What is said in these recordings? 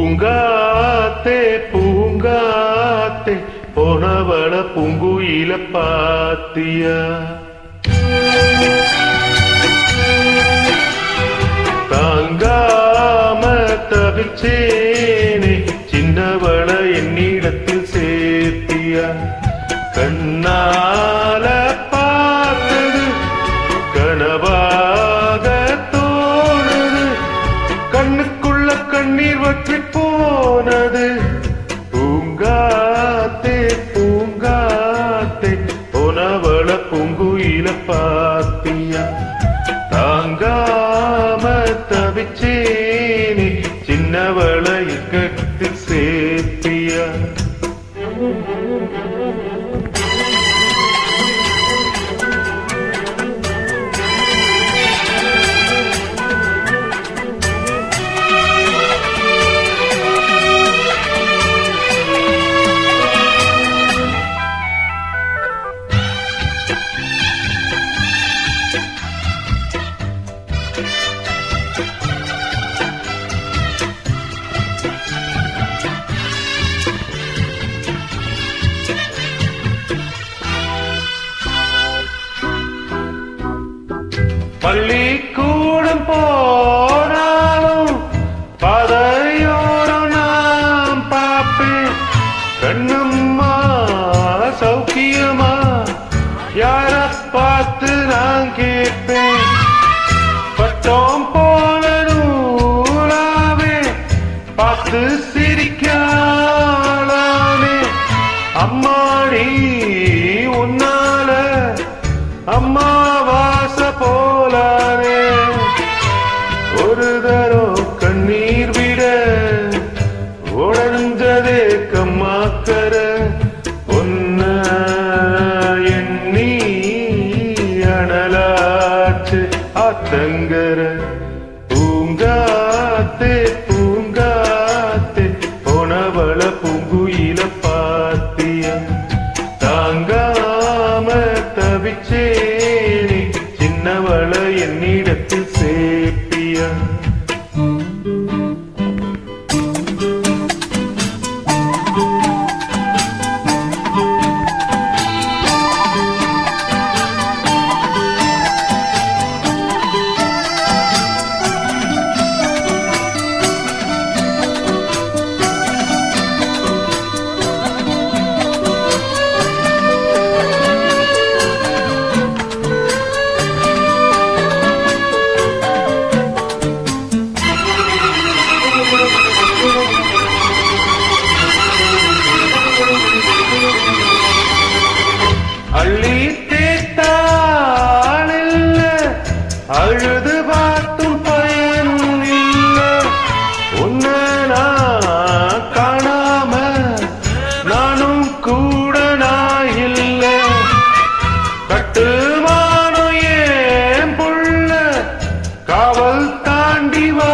பூங்காத்தே பூங்காத்தே போனவள பூங்குயில பாத்தியா? தாங்காம தவிச்சேனே சின்னவள என்னிடத்தில் சேர்த்தியா? கண்ணால பார்த்தது கனவாக தோணுது, கண்ணுக்குள்ள கண்ணீர் வற்றி போனது. பூங்காத்தே பூங்காத்தே போனவள பூங்குயில பாத்தியா? தாங்காம தவிச்சேனே சின்னவள இக்கத்தில் சேர்த்தியா? பள்ளிக்கூடம் போனாலும் பாதையோரம் நான் பாப்பேன். கண்ணம்மா சௌக்கியமா யார பார்த்து நான் கேட்பேன். பட்டம் போல நூலாவே பார்த்து சிரிக்காளானே. அம்மாடி உன்னால அம்மாவாச போலானே. ஒரு தரம் கண்ணீர் விட உடஞ்சதே கம்மாக்கர ஒன்ன எண்ணி அனலாச்சு ஆத்தங்கர. பூங்காத்தே பூங்காத்தே போனவள பூங்குயில பாத்தியா? தாங்காம தவிச்சேனே சின்னவள என்னிடத்தில் சேர்த்தியா? அள்ளி தேத்தாளில்ல அழுது பார்த்தும் பயன் இல்ல. உன்ன நான் காணாம நானும் கூட நான் இல்ல. கட்டுமானம் ஏன் புள்ள காவல் தாண்டி வா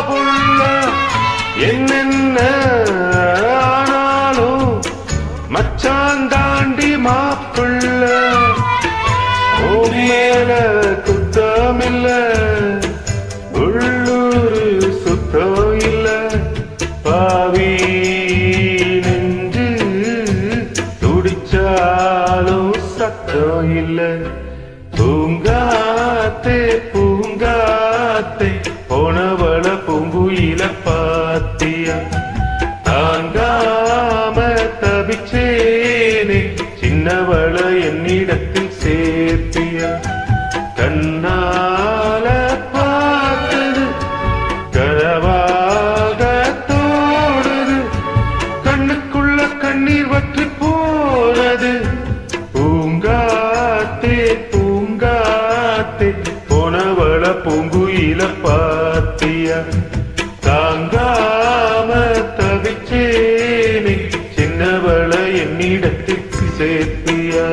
புள்ள. என்னென்ன ஆனாலும் மச்சான் தாண்டி மாப்பிள்ள. மேல குத்தமில்ல உள்ளூரு சுத்தம் இல்ல. பாவி நெஞ்சு துடிச்சாலும் சத்தம் இல்ல. பூங்காத்தே பூங்காத்தே போனவள பூங்குயில பாத்தியா? தாங்காம தவிச்சேனே சின்னவள என்னிடத்தில் சேர்த்தியா? கண்ணால பார்த்தது கனவாக தோடுது, கண்ணுக்குள்ள கண்ணீர் வற்றி போனது. பூங்காத்தே பூங்காத்தே போனவள பூங்குயில பாத்தியா? தாங்காம தவிச்சேனே சின்னவள என்னிடத்தில் சேர்த்தியா?